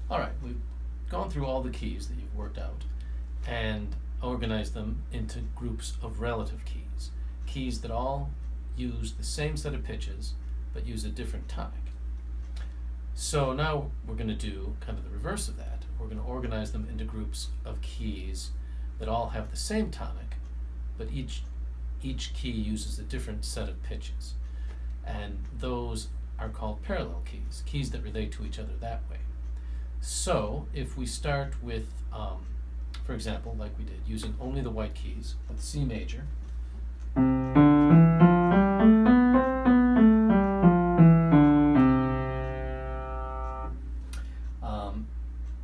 All right, we've gone through all the keys that you've worked out and organized them into groups of relative keys. Keys that all use the same set of pitches but use a different tonic. So now we're going to do kind of the reverse of that. We're going to organize them into groups of keys that all have the same tonic, but each key uses a different set of pitches. And those are called parallel keys, keys that relate to each other that way. So if we start with, for example, like we did, using only the white keys with C major,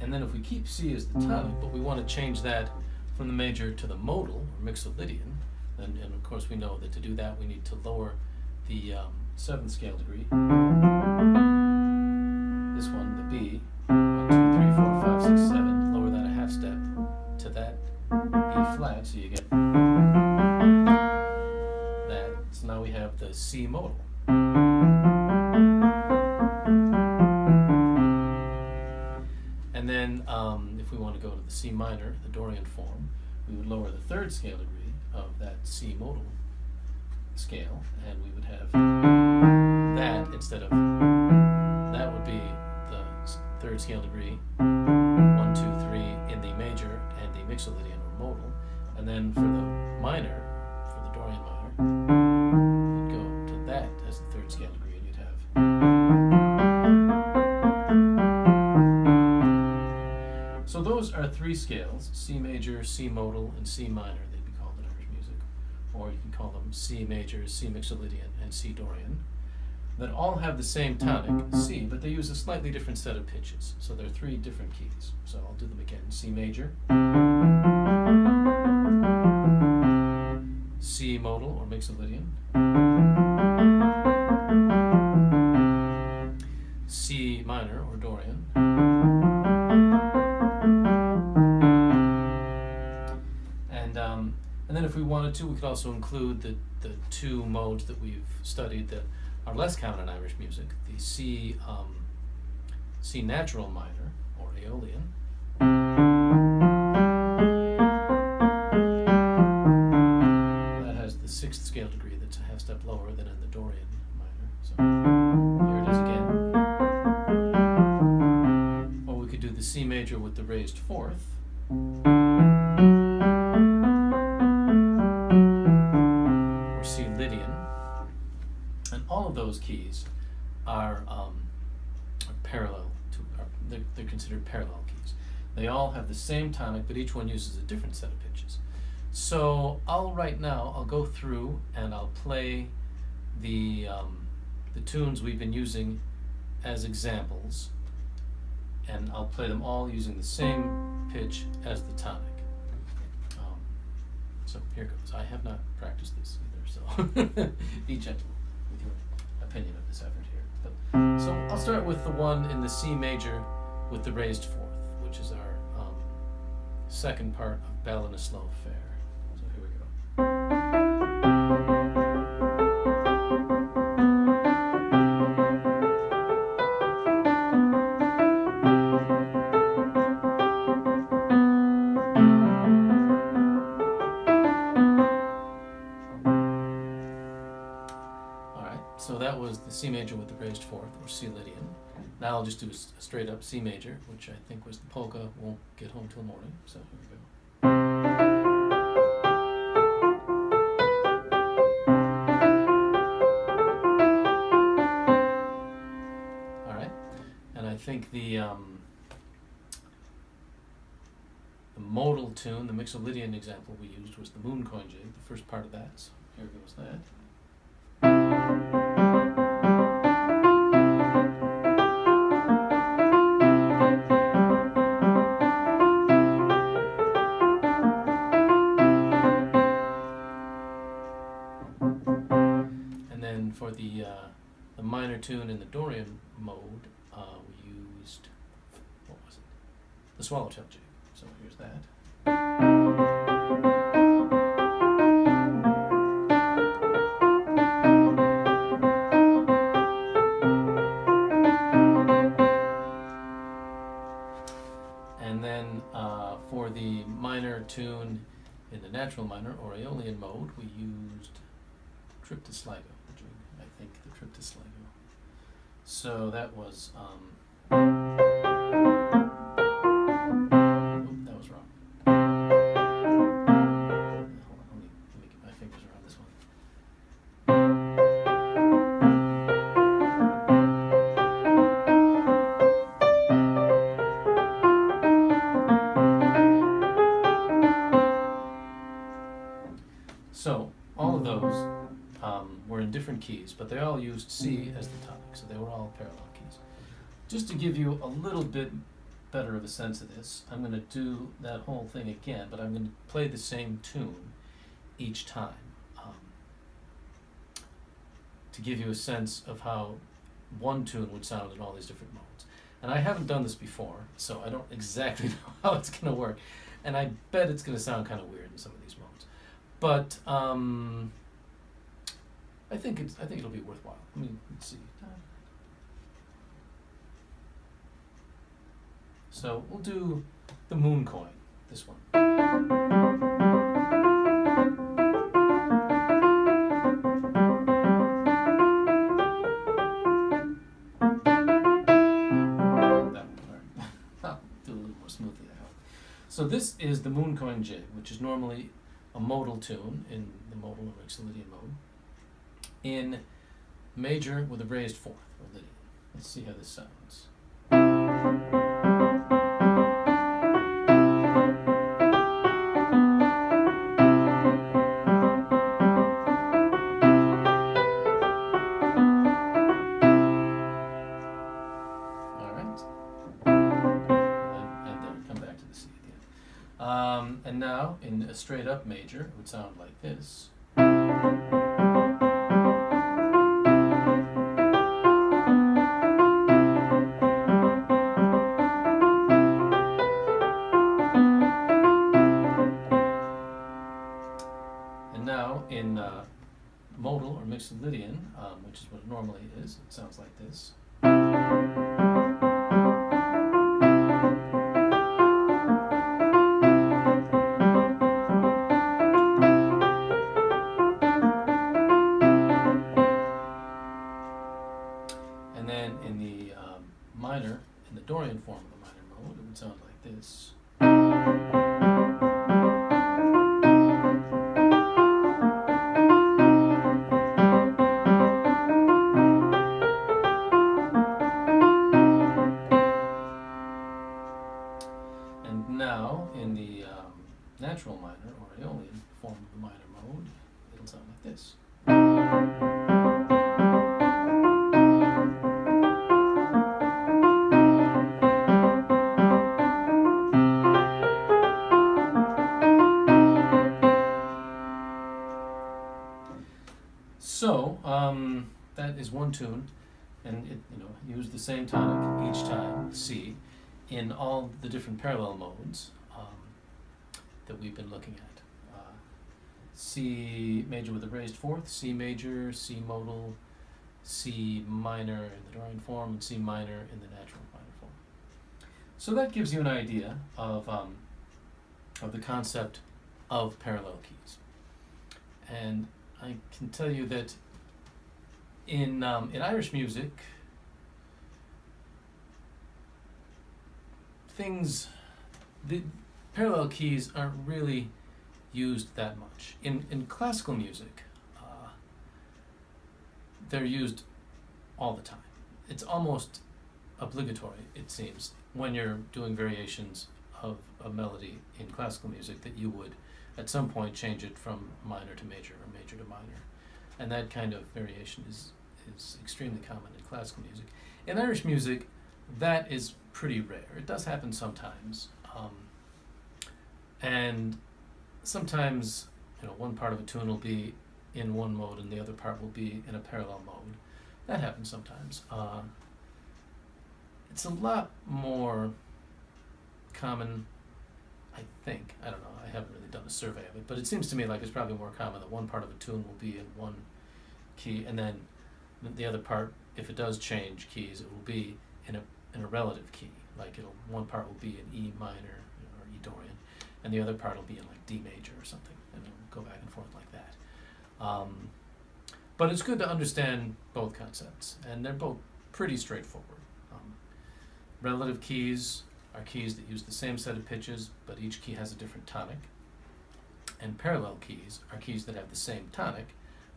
and then if we keep C as the tonic, but we want to change that from the major to the modal, or Mixolydian, and of course we know that to do that we need to lower the 7th scale degree, this one, the B, 1, 2, 3, 4, 5, 6, 7, lower that a half step to that E flat, so you get that. So now we have the C modal. And then if we want to go to the C minor, the Dorian form, we would lower the 3rd scale degree of that C modal scale, and we would have that instead of, that would be the 3rd scale degree, 1, 2, 3 in the major and the Mixolydian or modal, and then for the minor, for the Dorian minor, you'd go to that as the 3rd scale degree, and you'd have. So those are 3 scales: C major, C modal, and C minor, they'd be called in Irish music. Or you can call them C major, C Mixolydian, and C Dorian, that all have the same tonic, C, but they use a slightly different set of pitches. So they're 3 different keys. So I'll do them again. C major, C modal or Mixolydian, C minor or Dorian, and then if we wanted to, we could also include the 2 modes that we've studied that are less common in Irish music, the C natural minor, or Aeolian, that has the 6th scale degree that's a half step lower than in the Dorian minor. So here it is again. Or we could do the C major with the raised 4th, or C Lydian. And all of those keys are parallel to, they're considered parallel keys. They all have the same tonic, but each one uses a different set of pitches. So right now, I'll go through and I'll play the tunes we've been using as examples, and I'll play them all using the same pitch as the tonic. So here goes. I have not practiced this either, so be gentle with your opinion of this effort here. But, so I'll start with the one in the C major with the raised 4th, which is our second part of Bell in a Slow Affair. So here we go. So that was the C major with the raised 4th, or C Lydian. Now I'll just do a straight up C major, which I think was the polka, Won't Get Home Till Morning. So here we go. All right, and I think the modal tune, the Mixolydian example we used was the moon coin jig, the first part of that. So here goes that. And then for the minor tune in the Dorian mode, we used, what was it? The swallowtail jig. So here's that. natural minor or Aeolian mode, we used triptysligo, I think the triptysligo. So that was, that was wrong. Hold on, let me get my fingers around this one. So all of those were in different keys, but they all used C as the tonic, so they were all parallel keys. Just to give you a little bit better of a sense of this, I'm going to do that whole thing again, but I'm going to play the same tune each time to give you a sense of how one tune would sound in all these different modes. And I haven't done this before, so I don't exactly know how it's going to work, and I bet it's going to sound kind of weird in some of these modes. But I think it'll be worthwhile. Let's see. So we'll do the moon coin, this one. That one, all right. I'll do a little more smoothly, I hope. So this is the moon coin jig, which is normally a modal tune in the modal or Mixolydian mode, in major with a raised fourth, or Lydian. Let's see how this sounds. All right. And then come back to the C at the end. And now, in a straight up major, it would sound like this. And now, in modal or Mixolydian, which is what it normally is, it sounds like this. And then in the minor, in the Dorian form of the minor mode, it would sound like this. And now, in the natural minor or Aeolian form of the minor mode, it'll sound like this. So that is one tune, and it used the same tonic each time, C, in all the different parallel modes that we've been looking at. C major with a raised fourth, C major, C modal, C minor in the Dorian form, and C minor in the natural minor form. So that gives you an idea of the concept of parallel keys. And I can tell you that in Irish music, the parallel keys aren't really used that much. In classical music, they're used all the time. It's almost obligatory, it seems, when you're doing variations of a melody in classical music, that you would at some point change it from minor to major or major to minor. And that kind of variation is extremely common in classical music. In Irish music, that is pretty rare. It does happen sometimes. And sometimes, one part of a tune will be in one mode and the other part will be in a parallel mode. That happens sometimes. It's a lot more common, I think. I don't know. I haven't really done a survey of it, but it seems to me like it's probably more common that one part of a tune will be in one key, and then the other part, if it does change keys, it will be in a relative key. Like one part will be in E minor or E Dorian, and the other part will be in like D major or something. go back and forth like that. But it's good to understand both concepts, and they're both pretty straightforward. Relative keys are keys that use the same set of pitches, but each key has a different tonic. And parallel keys are keys that have the same tonic,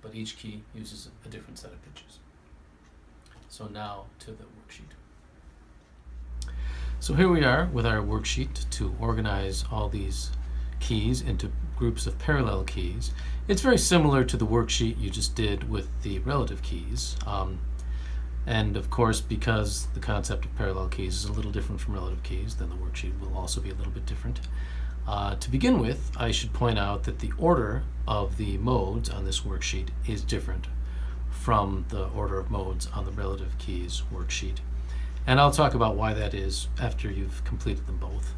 but each key uses a different set of pitches. So now to the worksheet. So here we are with our worksheet to organize all these keys into groups of parallel keys. It's very similar to the worksheet you just did with the relative keys. And of course, because the concept of parallel keys is a little different from relative keys, then the worksheet will also be a little bit different. To begin with, I should point out that the order of the modes on this worksheet is different from the order of modes on the relative keys worksheet. And I'll talk about why that is after you've completed them both.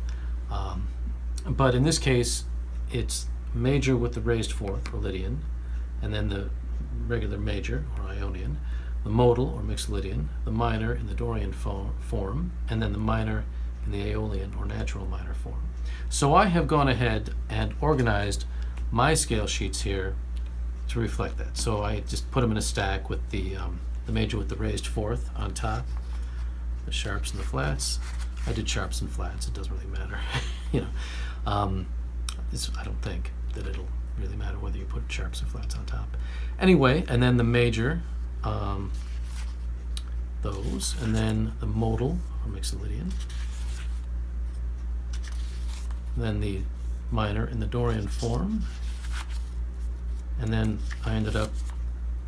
But in this case, it's major with the raised fourth, or Lydian, and then the regular major, or Ionian, the modal, or Mixolydian, the minor in the Dorian form, and then the minor in the Aeolian, or natural minor form. So I have gone ahead and organized my scale sheets here to reflect that. So I just put them in a stack with the major with the raised fourth on top, the sharps and the flats. I did sharps and flats, it doesn't really matter. I don't think that it'll really matter whether you put sharps or flats on top. Anyway, and then the major, those, and then the modal, or Mixolydian, then the minor in the Dorian form, and then I ended up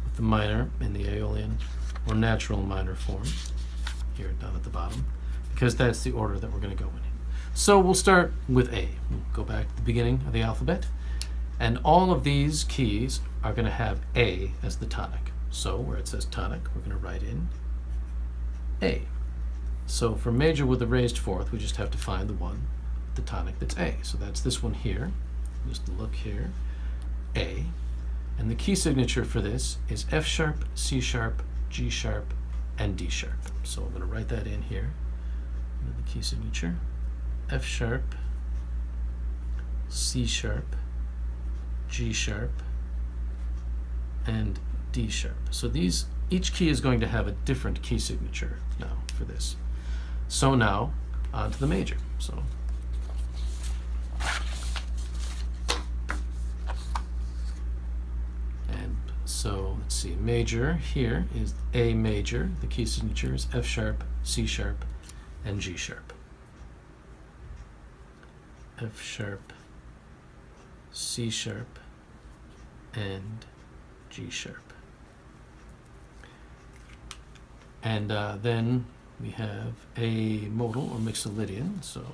with the minor in the Aeolian, or natural minor form, here down at the bottom, because that's the order that we're going to go in. So we'll start with A. We'll go back to the beginning of the alphabet, and all of these keys are going to have A as the tonic. So where it says tonic, we're going to write in A. So for major with the raised fourth, we just have to find the one, the tonic that's A. So that's this one here. Just look here, A. And the key signature for this is F sharp, C sharp, G sharp, and D sharp. So I'm going to write that in here. The key signature, F sharp, C sharp, G sharp, and D sharp. So each key is going to have a different key signature now for this. So now on to the major. So let's see, major here is A major. The key signature is F sharp, C sharp, and G sharp. F sharp, C sharp, and G sharp. And then we have a modal, or Mixolydian. So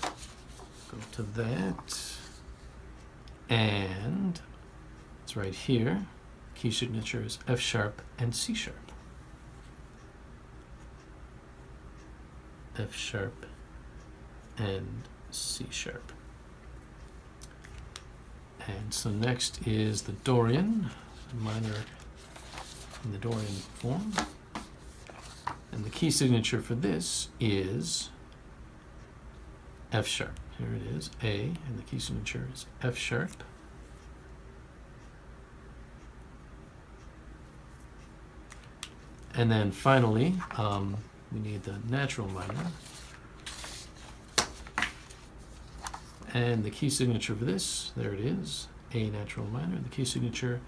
go to that, and it's right here. Key signature is F sharp and C sharp. F sharp and C sharp. And so next is the Dorian, minor in the Dorian form. And the key signature for this is F sharp. Here it is, A, and the key signature is F sharp. And then finally, we need the natural minor. And the key signature for this, there it is, A natural minor. The key signature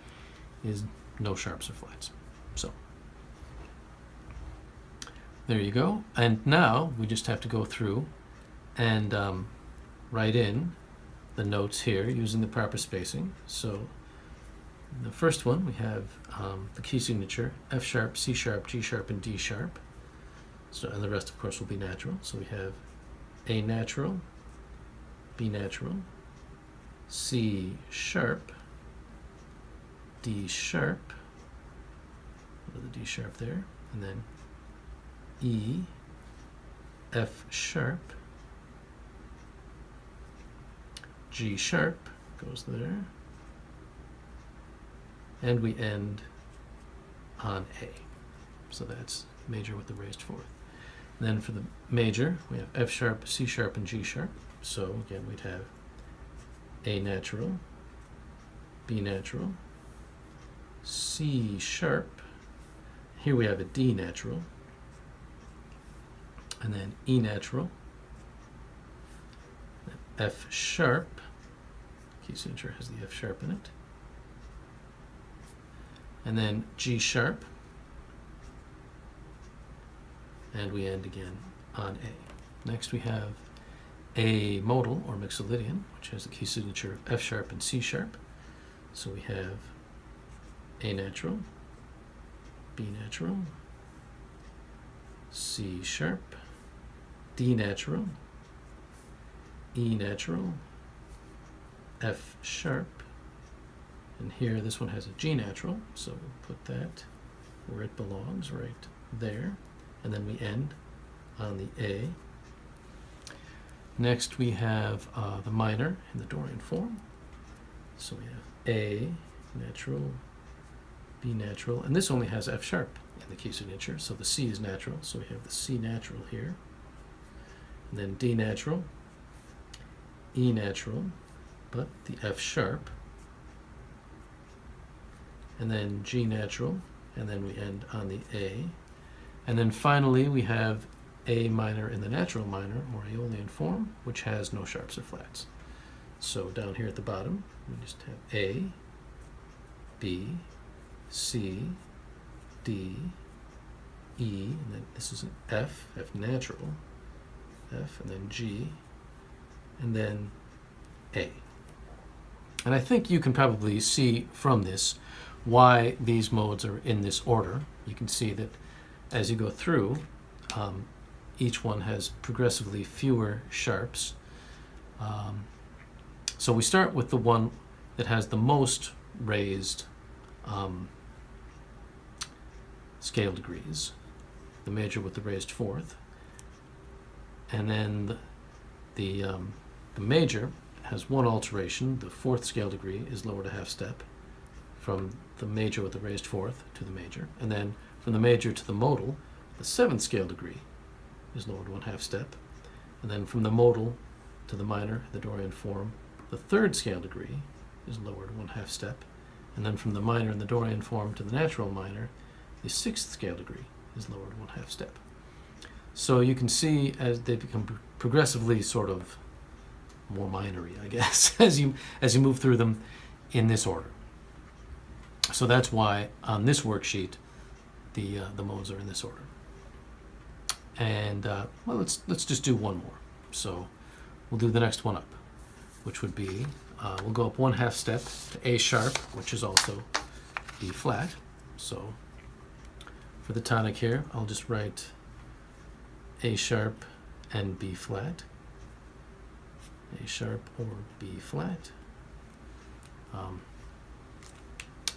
is no sharps or flats. So there you go. And now we just have to go through and write in the notes here using the proper spacing. So the first one, we have the key signature, F sharp, C sharp, G sharp, and D sharp. So, and the rest, of course, will be natural. So we have A natural, B natural, C sharp, D sharp, put the D sharp there, and then E, F sharp, G sharp goes there, and we end on A. So that's major with the raised fourth. Then for the major, we have F sharp, C sharp, and G sharp. So again, we'd have A natural, B natural, C sharp. Here we have a D natural, and then E natural, F sharp. Key signature has the F sharp in it, and then G sharp, and we end again on A. Next we have a modal or Mixolydian, which has the key signature of F sharp and C sharp. So we have A natural, B natural, C sharp, D natural, E natural, F sharp, and here this one has a G natural, so we'll put that where it belongs, right there, and then we end on the A. Next we have the minor in the Dorian form. So we have A natural, B natural, and this only has F sharp in the key signature, so the C is natural, so we have the C natural here. And then D natural, E natural, but the F sharp, and then G natural, and then we end on the A. And then finally we have A minor in the natural minor or Aeolian form, which has no sharps or flats. So down here at the bottom, we just have A, B, C, D, E, and then this is an F, F natural, F, and then G, and then A. And I think you can probably see from this why these modes are in this order. You can see that as you go through, each one has progressively fewer sharps. So we start with the one that has the most raised scale degrees, the major with the raised fourth, and then the major has one alteration. The fourth scale degree is lowered a half step from the major with the raised fourth to the major, and then from the major to the modal, the seventh scale degree is lowered 1/2 step, and then from the modal to the minor, the Dorian form, the third scale degree is lowered 1/2 step, and then from the minor in the Dorian form to the natural minor, the sixth scale degree is lowered 1/2 step. So you can see as they become progressively sort of more minory, I guess, as you move through them in this order. So that's why on this worksheet the modes are in this order. And well, let's just do one more. So we'll do the next one up, which would be we'll go up 1/2 step to A sharp, which is also B flat. So for the tonic here, I'll just write A sharp and B flat, A sharp or B flat,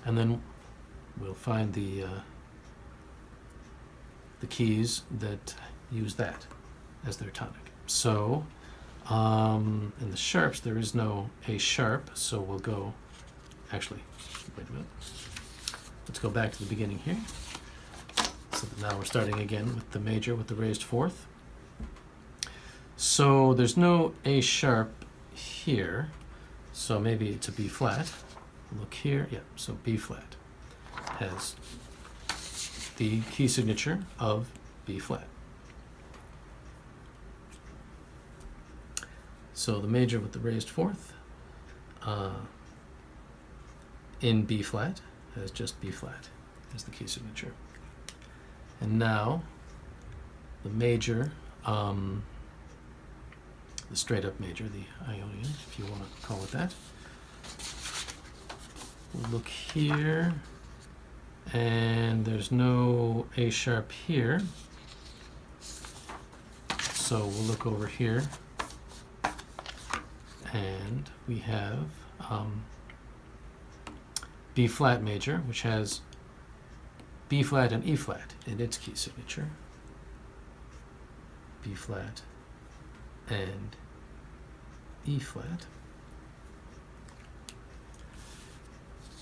and then we'll find the keys that use that as their tonic. So in the sharps there is no A sharp, so we'll go, actually, wait a minute, let's go back to the beginning here. So now we're starting again with the major with the raised fourth. So there's no A sharp here, so maybe it's a B flat. Look here, yeah, so B flat has the key signature of B flat. So the major with the raised fourth in B flat has just B flat as the key signature. And now the major, the straight up major, the Ionian, if you want to call it that. We'll look here, and there's no A sharp here. So we'll look over here, and we have B flat major, which has B flat and E flat in its key signature. B flat and E flat.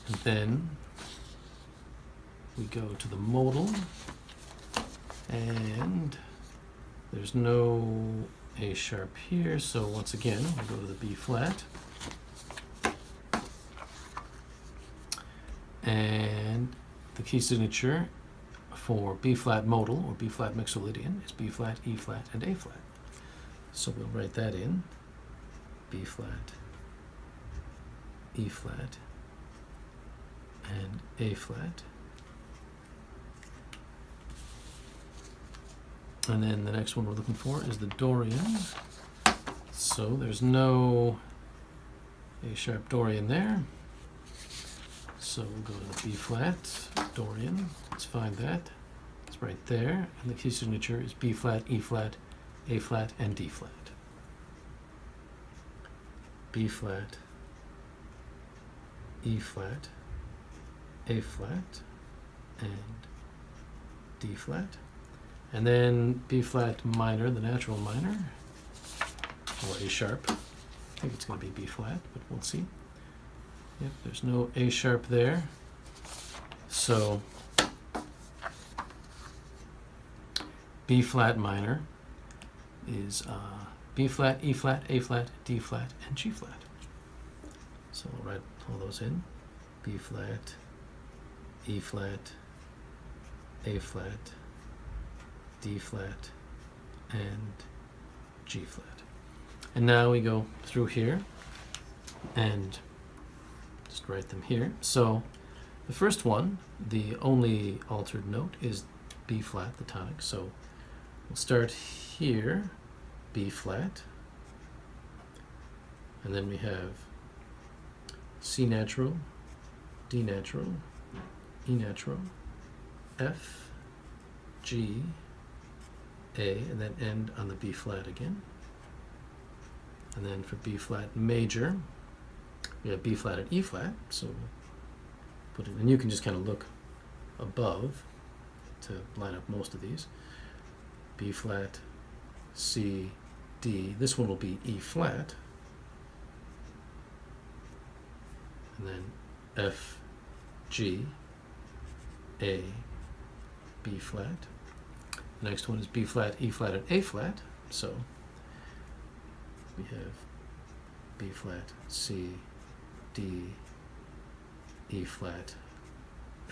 And then we go to the modal, and there's no A sharp here, so once again we go to the B flat, And the key signature for B-flat modal or B-flat Mixolydian is B-flat, E-flat, and A-flat. So we'll write that in. B-flat, E-flat, and A-flat. And then the next one we're looking for is the Dorian. So there's no A-sharp Dorian there. So we'll go to the B-flat, Dorian. Let's find that. It's right there. And the key signature is B-flat, E-flat, A-flat, and D-flat. B-flat, E-flat, A-flat, and D-flat. And then B-flat minor, the natural minor, or A-sharp. I think it's going to be B-flat, but we'll see. Yep, there's no A-sharp there. So B-flat minor is B-flat, E-flat, A-flat, D-flat, and G-flat. So we'll write all those in. B-flat, E-flat, A-flat, D-flat, and G-flat. And now we go through here and just write them here. So the first one, the only altered note, is B-flat, the tonic. So we'll start here, B-flat, and then we have C natural, D natural, E natural, F, G, A, and then end on the B-flat again. And then for B-flat major, we have B-flat and E-flat, so put it, and you can just kind of look above to line up most of these. B-flat, C, D. This one will be E-flat, and then F, G, A, B-flat. The next one is B-flat, E-flat, and A-flat, so we have B-flat, C, D, E-flat,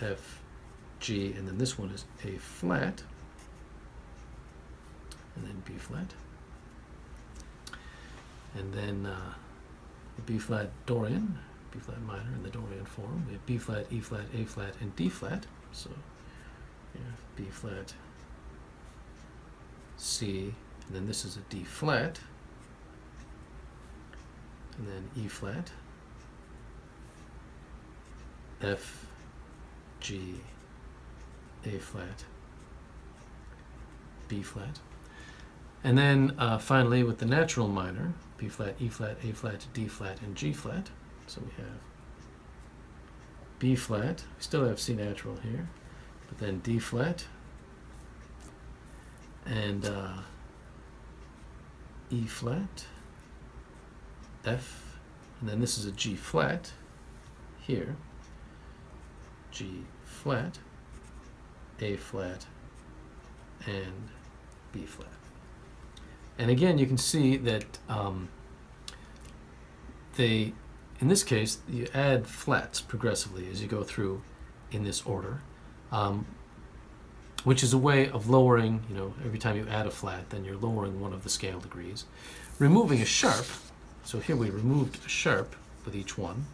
F, G, and then this one is A-flat, and then B-flat. And then the B-flat Dorian, B-flat minor in the Dorian form. We have B-flat, E-flat, A-flat, and D-flat. So we have B-flat, C, and then this is a D-flat, and then E-flat, F, G, A-flat, B-flat. And then finally with the natural minor, B-flat, E-flat, A-flat, D-flat, and G-flat. So we have B-flat, we still have C natural here, but then D-flat, and E-flat, F, and then this is a G-flat here, G-flat, A-flat, and B-flat. And again, you can see that in this case, you add flats progressively as you go through in this order, which is a way of lowering, every time you add a flat, then you're lowering one of the scale degrees. Removing a sharp, so here we removed a sharp with each one,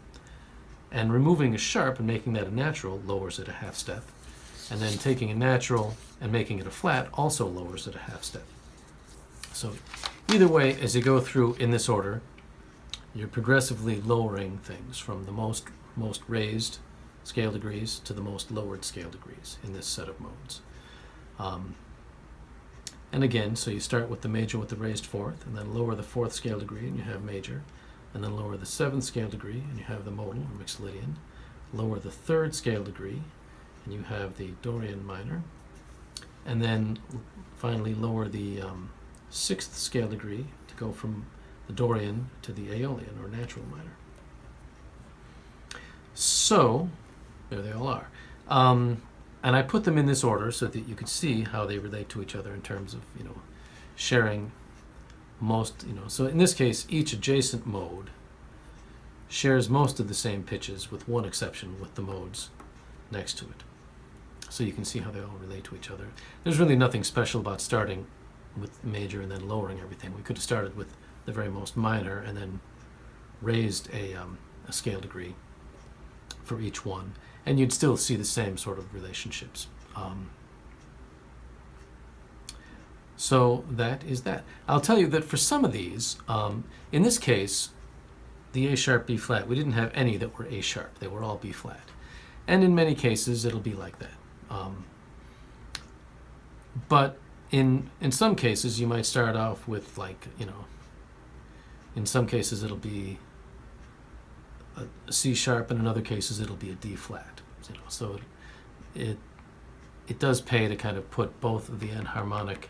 and removing a sharp and making that a natural lowers it a half step, and then taking a natural and making it a flat also lowers it a half step. So either way, as you go through in this order, you're progressively lowering things from the most raised scale degrees to the most lowered scale degrees in this set of modes. And again, so you start with the major with the raised fourth, and then lower the fourth scale degree and you have major, and then lower the seventh scale degree and you have the modal or Mixolydian, lower the third scale degree and you have the Dorian minor, and then finally lower the sixth scale degree to go from the Dorian to the Aeolian or natural minor. So there they all are. And I put them in this order so that you could see how they relate to each other in terms of, sharing most, so in this case, each adjacent mode shares most of the same pitches with one exception with the modes next to it. So you can see how they all relate to each other. There's really nothing special about starting with major and then lowering everything. We could have started with the very most minor and then raised a scale degree for each one, and you'd still see the same sort of relationships. So that is that. I'll tell you that for some of these, in this case, the A sharp, B flat, we didn't have any that were A sharp. They were all B flat. And in many cases, it'll be like that. But in some cases, you might start off with, like, you know, in some cases it'll be a C sharp, and in other cases it'll be a D flat. You know, so it does pay to kind of put both of the enharmonic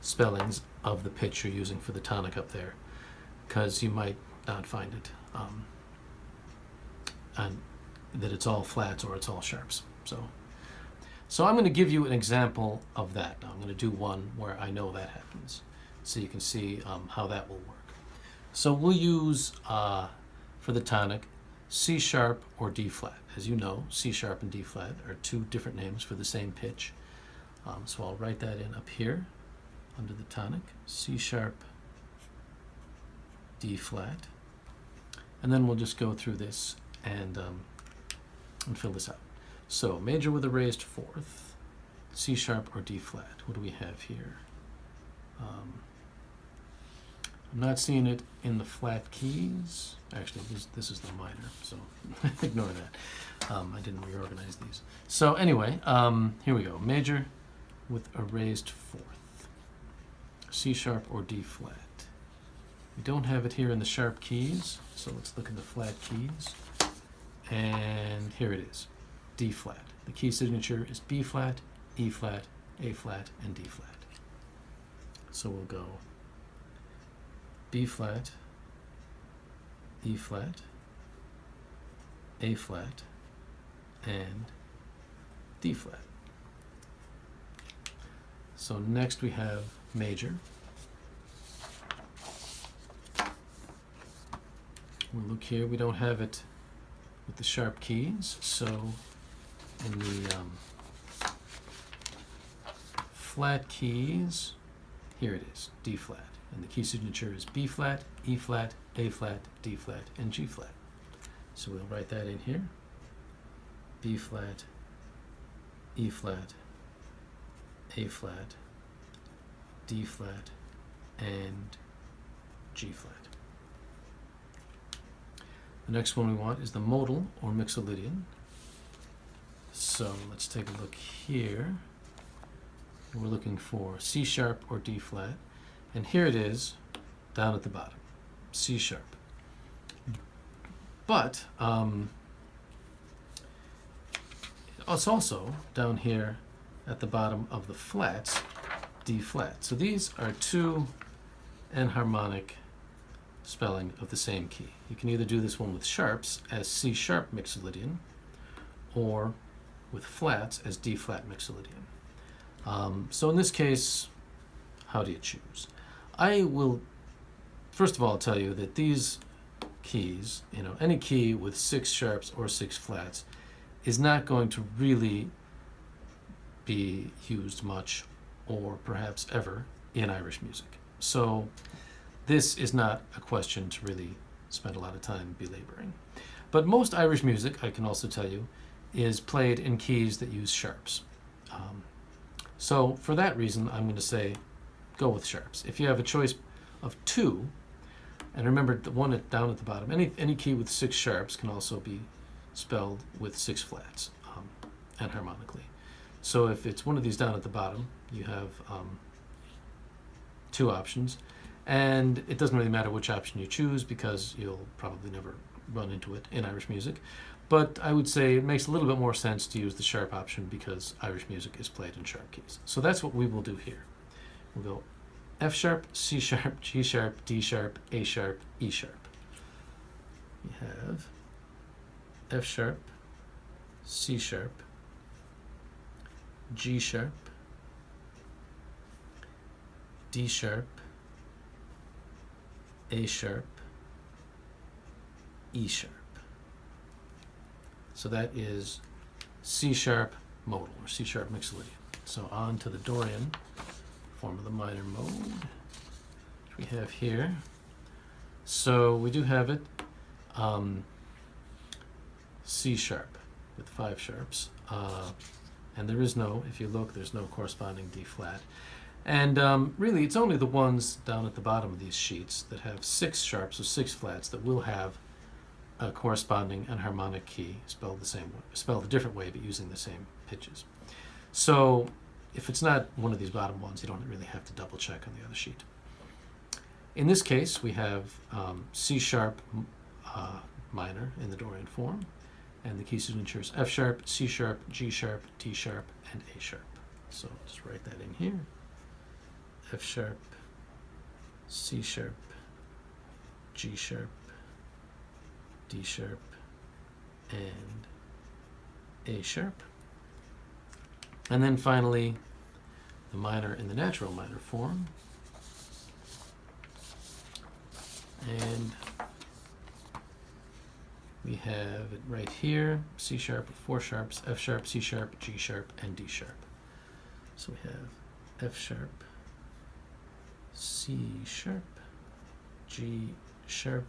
spellings of the pitch you're using for the tonic up there, because you might not find it, and that it's all flats or it's all sharps. So I'm going to give you an example of that. Now I'm going to do one where I know that happens, so you can see how that will work. So we'll use, for the tonic, C sharp or D flat. As you know, C sharp and D flat are two different names for the same pitch. So I'll write that in up here under the tonic, C sharp, D flat. And then we'll just go through this and fill this out. So major with a raised fourth, C sharp or D flat. What do we have here? I'm not seeing it in the flat keys. Actually, this is the minor, so ignore that. I didn't reorganize these. So anyway, here we go. Major with a raised fourth, C sharp or D flat. We don't have it here in the sharp keys, so let's look in the flat keys. And here it is, D flat. The key signature is B flat, E flat, A flat, and D flat. So we'll go B flat, E flat, A flat, and D flat. So next we have major. We'll look here, we don't have it with the sharp keys, so in the flat keys, here it is, D flat. And the key signature is B flat, E flat, A flat, D flat, and G flat. So we'll write that in here. B flat, E flat, A flat, D flat, and G flat. The next one we want is the modal or Mixolydian. So let's take a look here. We're looking for C sharp or D flat. And here it is, down at the bottom, C sharp. But it's also down here at the bottom of the flats, D flat. So these are two enharmonic spelling of the same key. You can either do this one with sharps as C sharp Mixolydian, or with flats as D flat Mixolydian. So in this case, how do you choose? I will first of all tell you that these keys, you know, any key with 6 sharps or 6 flats is not going to really be used much or perhaps ever in Irish music. So this is not a question to really spend a lot of time belaboring. But most Irish music, I can also tell you, is played in keys that use sharps. So for that reason, I'm going to say go with sharps. If you have a choice of 2, and remember the one down at the bottom, any key with 6 sharps can also be spelled with 6 flats enharmonically. So if it's one of these down at the bottom, you have 2 options, and it doesn't really matter which option you choose because you'll probably never run into it in Irish music. But I would say it makes a little bit more sense to use the sharp option because Irish music is played in sharp keys. So that's what we will do here. We'll go F sharp, C sharp, G sharp, D sharp, A sharp, E sharp. We have F sharp, C sharp, G sharp, D sharp, A sharp, E sharp. So that is C sharp modal, or C sharp Mixolydian. So on to the Dorian form of the minor mode, which we have here. So we do have it C sharp with 5 sharps. And there is no, if you look, there's no corresponding D flat. And really, it's only the ones down at the bottom of these sheets that have 6 sharps or 6 flats that will have a corresponding enharmonic key spelled the same way, spelled a different way, but using the same pitches. So if it's not one of these bottom ones, you don't really have to double check on the other sheet. In this case, we have C sharp minor in the Dorian form, and the key signatures F sharp, C sharp, G sharp, D sharp, and A sharp. So just write that in here. F sharp, C sharp, G sharp, D sharp, and A sharp. And then finally, the minor in the natural minor form. And we have it right here, C sharp with 4 sharps, F sharp, C sharp, G sharp, and D sharp. So we have F sharp, C sharp, G sharp,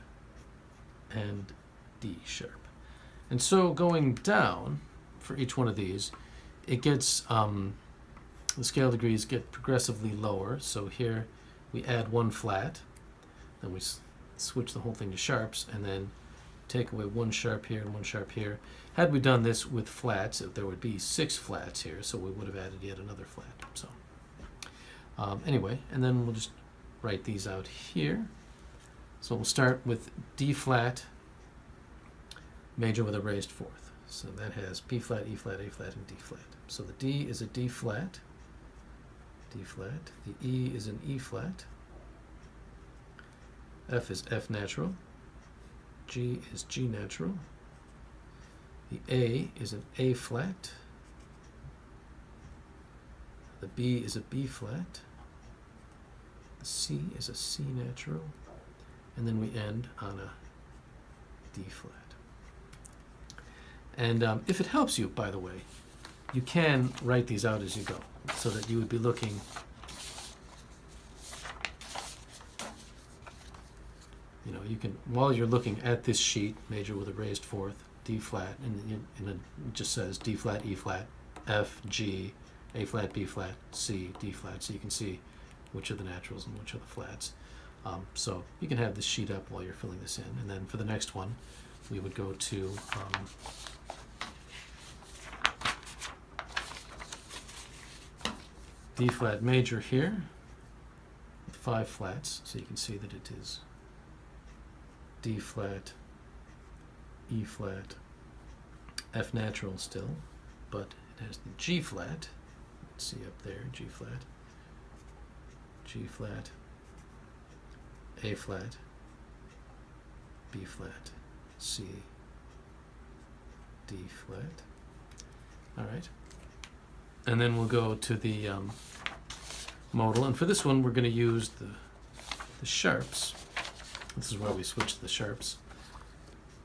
and D sharp. And so going down for each one of these, it gets, the scale degrees get progressively lower. So here we add 1 flat, then we switch the whole thing to sharps, and then take away 1 sharp here and 1 sharp here. Had we done this with flats, there would be 6 flats here, so we would have added yet another flat. So anyway, and then we'll just write these out here. So we'll start with D flat major with a raised 4th. So that has B flat, E flat, A flat, and D flat. So the D is a D flat, D flat. The E is an E flat. F is F natural. G is G natural. The A is an A flat. The B is a B flat. The C is a C natural. And then we end on a D flat. And if it helps you, by the way, you can write these out as you go, so that you would be looking you can, while you're looking at this sheet, major with a raised 4th, D flat, and it just says D flat, E flat, F, G, A flat, B flat, C, D flat, so you can see which are the naturals and which are the flats. So you can have this sheet up while you're filling this in, and then for the next one, we would go to D flat major here with 5 flats, so you can see that it is D flat, E flat, F natural still, but it has the G flat. Let's see up there, G flat, G flat, A flat, B flat, C, D flat. All right. And then we'll go to the modal, and for this one we're going to use the sharps. This is where we switch the sharps.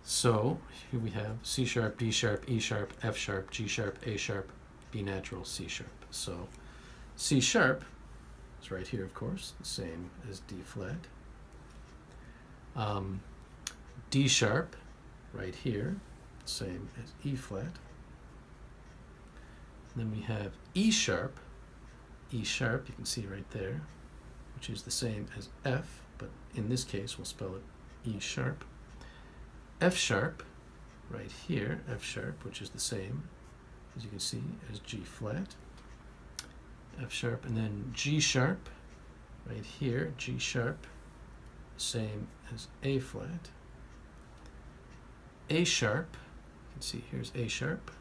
So here we have C sharp, D sharp, E sharp, F sharp, G sharp, A sharp, B natural, C sharp. So C sharp is right here, of course, the same as D flat. D sharp right here, same as E flat. Then we have E sharp, you can see right there, which is the same as F, but in this case we'll spell it E sharp. F sharp, right here, F sharp, which is the same, as you can see, as G flat. F sharp, and then G sharp, right here, G sharp, same as A flat. A sharp, you can see here's A sharp,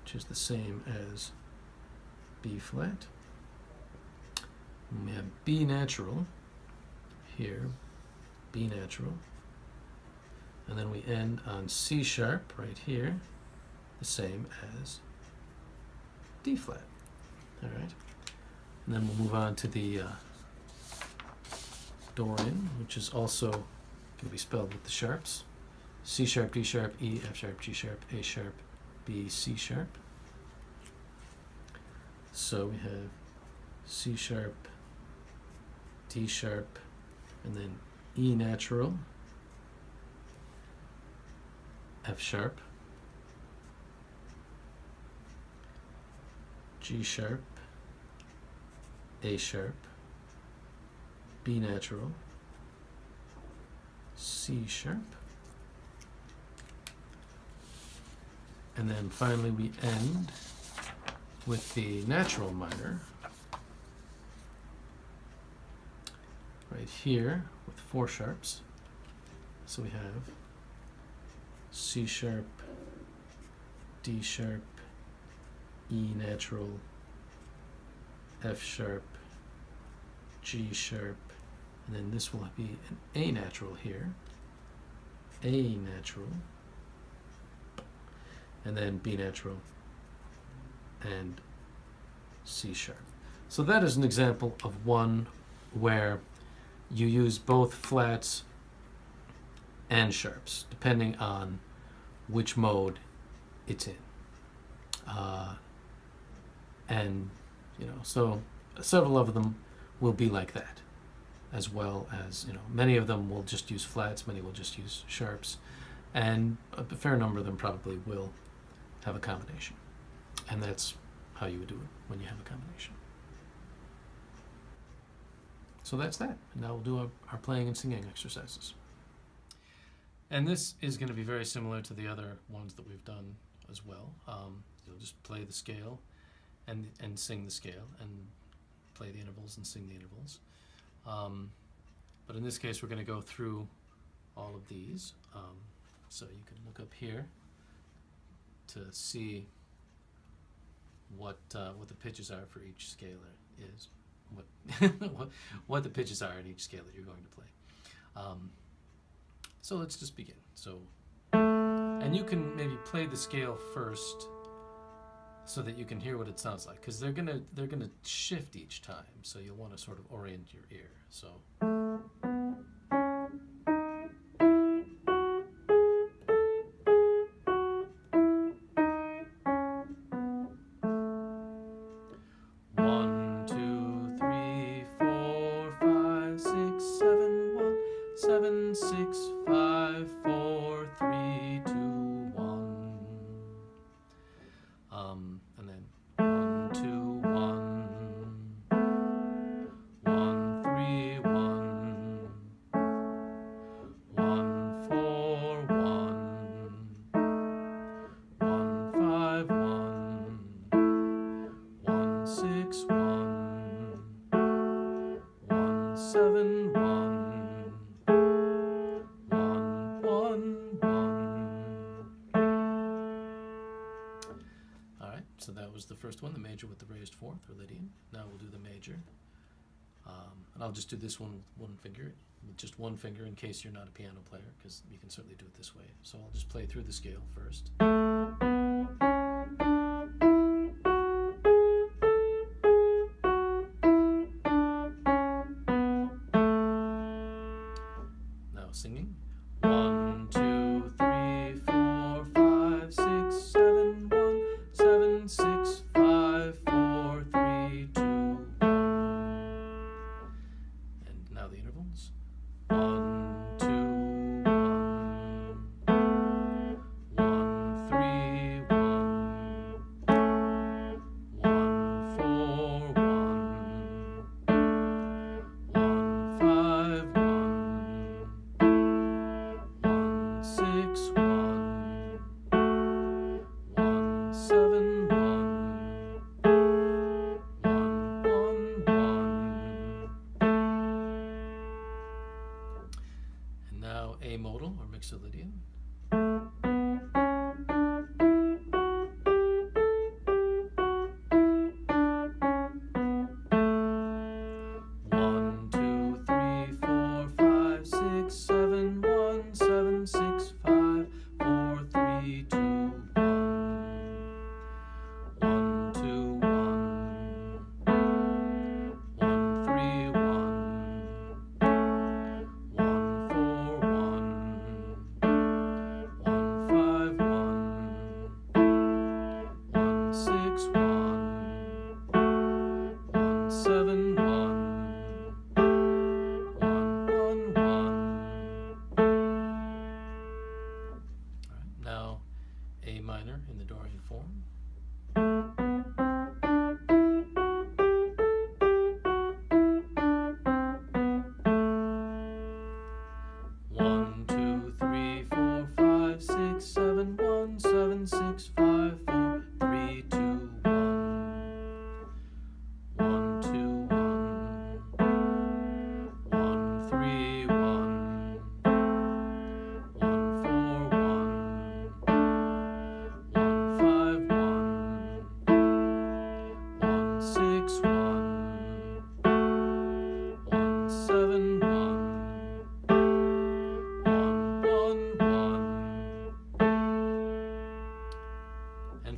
which is the same as B flat. And we have B natural here, B natural. And then we end on C sharp right here, the same as D flat. All right. And then we'll move on to the Dorian, which is also can be spelled with the sharps. C sharp, D sharp, E, F sharp, G sharp, A sharp, B, C sharp. So we have C sharp, D sharp, and then E natural, F sharp, G sharp, A sharp, B natural, C sharp, and then finally we end with the natural minor right here with 4 sharps. So we have C sharp, D sharp, E natural, F sharp, G sharp, and then this will be an A natural here, A natural, and then B natural, and C sharp. So that is an example of one where you use both flats and sharps, depending on which mode it's in. And, you know, so several of them will be like that, as well as, you know, many of them will just use flats, many will just use sharps, and a fair number of them probably will have a combination. And that's how you would do it when you have a combination. So that's that. And now we'll do our playing and singing exercises. And this is going to be very similar to the other ones that we've done as well. You'll just play the scale and sing the scale, and play the intervals and sing the intervals. But in this case, we're going to go through all of these. So you can look up here to see what the pitches are for each scale is, what the pitches are at each scale that you're going to play. So let's just begin. So, and you can maybe play the scale first, so that you can hear what it sounds like, because they're gonna shift each time. So you'll want to sort of orient your ear. So. 1, 2, 3, 4, 5, 6, 7, 1, 7, 6, 5, 4, 3, 2, 1. And then 1, 2, 1, 1, 3, 1, 1, 4, 1, 1, 5, 1, 1, 6, 1, 1, 7, 1, 1, 1, 1. All right, so that was the first one, the major with the raised fourth, or Lydian. Now we'll do the major. And I'll just do this one with one finger, with just one finger, in case you're not a piano player, because you can certainly do it this way. So I'll just play through the scale first. Now singing. 1, 2, 3, 4, 5, 6, 7, 1, 7, 6, 5, 4, 3, 2, 1. And now the intervals. 1, 2, 1, 1, 3,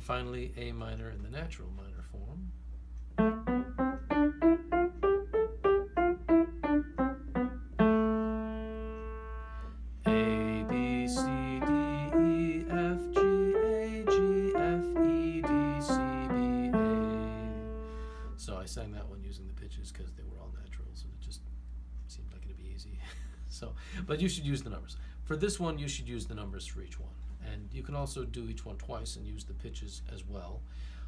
finally, A minor in the natural minor form. A, B, C, D, E, F, G, A, G, F, E, D, C, B, A. So I sang that one using the pitches because they were all naturals, and it just seemed like it'd be easy. So, but you should use the numbers. For this one, you should use the numbers for each one. And you can also do each one twice and use the pitches as well.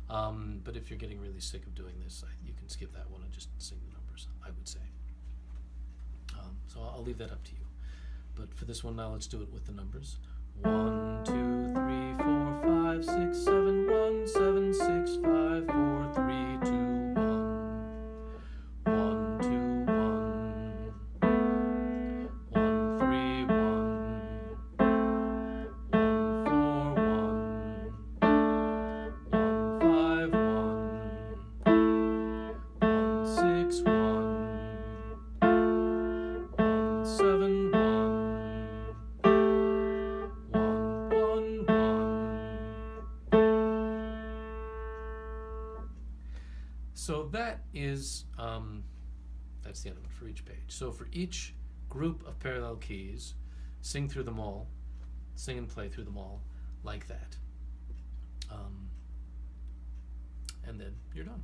But if you're getting really sick of doing this, you can skip that one and just sing the numbers, I would say. So I'll leave that up to you. But for this one now, let's do it with the numbers. 1, 2, 3, 4, 5, 6, 7, 1, 7, 6, 5, 4, 3, 2, 1. 1, 2, 1. 1, 3, 1. 1, 4, 1. 1, 5, 1. 1, 6, 1. 1, 7, 1. 1, 1, 1. So that is, that's the end of it for each page. So for each group of parallel keys, sing through them all, sing and play through them all like that. And then you're done.